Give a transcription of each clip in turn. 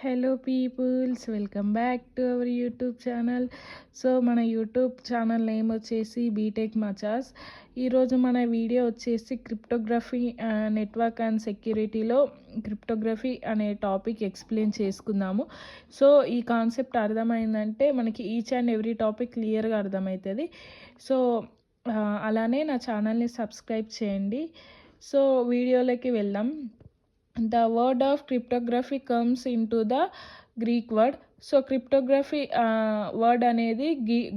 Hello peoples, welcome back to our YouTube channel. So మన YouTube channel name వచ్చేసి BTech Machas. ఈరోజు మన video వచ్చేసి క్రిప్టోగ్రఫీ, నెట్వర్క్ అండ్ సెక్యూరిటీలో క్రిప్టోగ్రఫీ అనే టాపిక్ ఎక్స్ప్లెయిన్ చేసుకుందాము. సో ఈ కాన్సెప్ట్ అర్థమైందంటే మనకి ఈచ్ అండ్ ఎవ్రీ టాపిక్ క్లియర్గా అర్థమవుతుంది. సో అలానే నా ఛానల్ని సబ్స్క్రైబ్ చేయండి. సో వీడియోలోకి వెళ్దాం. The word of cryptography comes into the Greek word. So cryptography word అనేది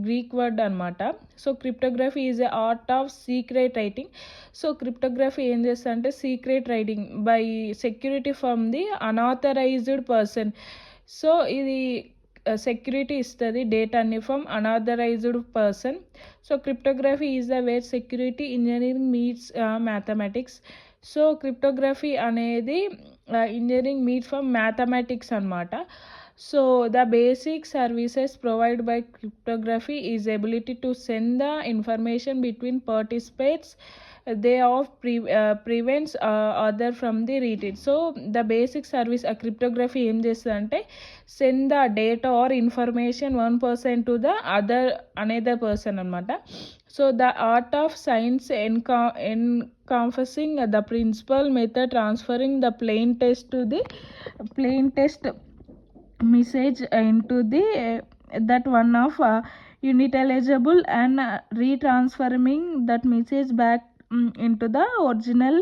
గ్రీక్ వర్డ్ అనమాట. So cryptography is a art of secret writing. So cryptography ఏం చేస్తుందంటే secret writing by security from the unauthorised person. So ఇది security ఇస్తుంది డేటాని from unauthorised person. So cryptography is the where security engineering meets mathematics. So cryptography అనేది engineering meet from mathematics అనమాట. So the basic services provide by cryptography is ability to send the information between participates. They of prevents other from the రీటీడ్. So the basic service cryptography ఏం చేస్తుంది send the data or information one person to the another person అనమాట. So the art of science encompassing the principal method transferring the plain text message into the that one of unintelligible and retransforming that message back into the original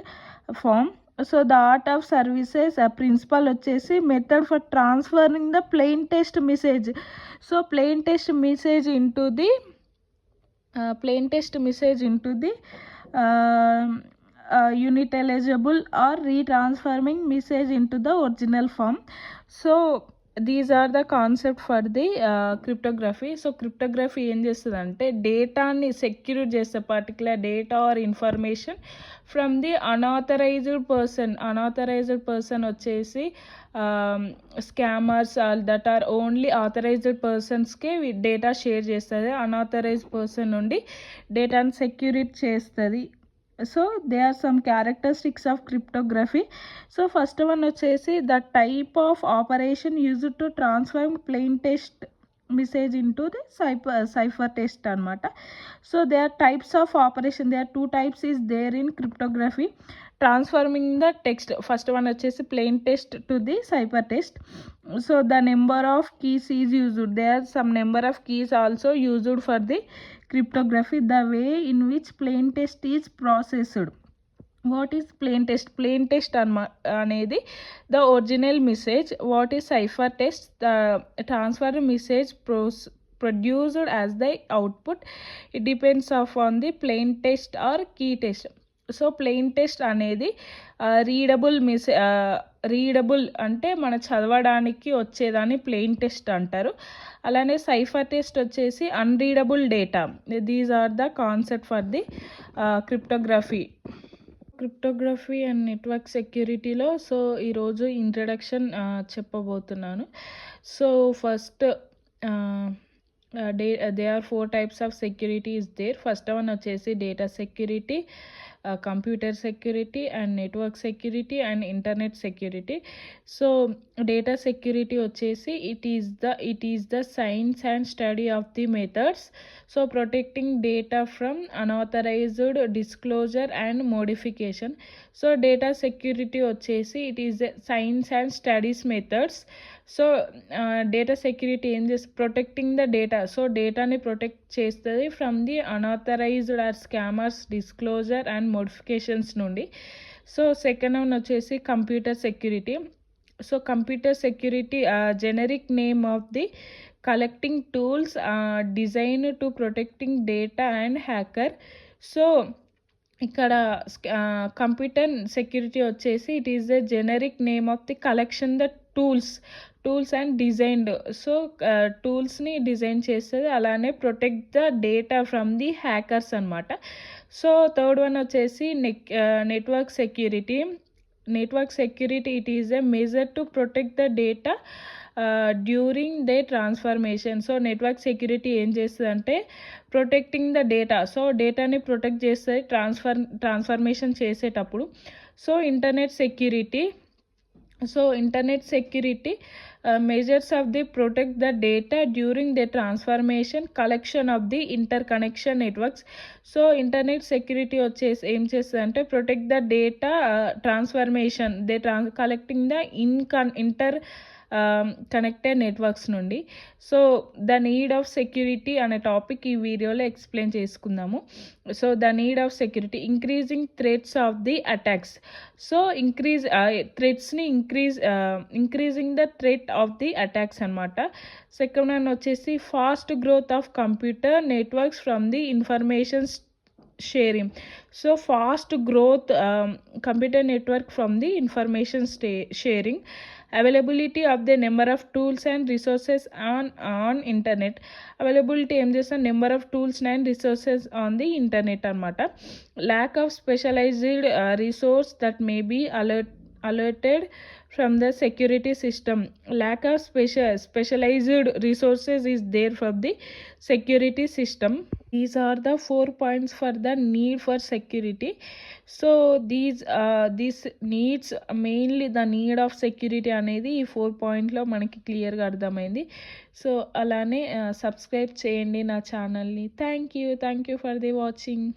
form. So the art of services principle వచ్చేసి method for transferring the plain text message. So plain text message into the unintelligible or retransforming message into the original form. So these are the concept for the cryptography. So cryptography ఏం చేస్తుంది అంటే డేటాని secure చేస్తే particular data or information from the unauthorised person వచ్చేసి scammers that are only authorized పర్సన్స్కే data share చేస్తుంది. Unauthorized person నుండి డేటాని సెక్యూరిట్ చేస్తుంది. So they are some characteristics of cryptography. So first one వచ్చేసి the type of operation used to transform plain text message into the cipher text anamata. So there are types of operation, there are two types is there in cryptography. Transforming the text, first one vachesi plain text to the cipher text. So the number of keys is used, there are some number of keys also used for the cryptography. The way in which plain text is processed. What is plain text? Plain text అనేది the original message. What is cipher text? The transfer message produced as the output. It depends upon the plain text or key text. So plain text అనేది readable అంటే మన చదవడానికి వచ్చేదాన్ని plain text అంటారు. అలానే cipher text వచ్చేసి unreadable data. These are the concept for the cryptography and network సెక్యూరిటీలో. So ఈరోజు ఇంట్రడక్షన్ చెప్పబోతున్నాను. So first they are 4 types of security is there. First one వచ్చేసి data security, computer security and network security and internet security. So data security వచ్చేసి it is the science and study of the methods. So protecting data from unauthorized disclosure and modification. So data security వచ్చేసి it is the science and studies methods. So data security ఏం చేస్తుంది protecting the data. So డేటాని protect చేస్తుంది from the unauthorized or scammers disclosure and modifications నుండి. So second one వచ్చేసి computer security. So computer security generic name of the collecting tools design to protecting data and hacker. So ఇక్కడ computer security వచ్చేసి it is the generic name of the collection the tools and designed. So టూల్స్ని design చేస్తుంది, అలానే protect the data from the hackers అనమాట. So third one వచ్చేసి network security. It is a measure to protect the data during they transformation. So network security ఏం చేస్తుంది అంటే protecting the data. So డేటాని protect చేస్తుంది transformation చేసేటప్పుడు. So internet security measures of the protect the data during the transformation, collection of the interconnection networks. So internet security వచ్చేసి ఏం చేస్తుంది అంటే protect the data transformation collecting the interconnected networks నుండి. So the need of security అనే topic ఈ వీడియోలో explain చేసుకుందాము. So the need of security, increasing threats of the attacks. So థ్రెట్స్ని increasing the threat of the attacks అనమాట. Second one వచ్చేసి fast growth of computer networks from the information sharing. So fast growth computer network from the information sharing, availability of the number of tools and resources on internet. Availability em chesta number of tools and resources on the internet anamata. Lack of specialized resource that may be alerted from the security system. Lack of specialized resources is there from the security system. These are the 4 points for the need for security. So these needs, mainly the need of security అనేది ఈ 4 పాయింట్లో మనకి క్లియర్గా అర్థమైంది. So అలానే subscribe చేయండి నా ఛానల్ని. Thank you for the watching.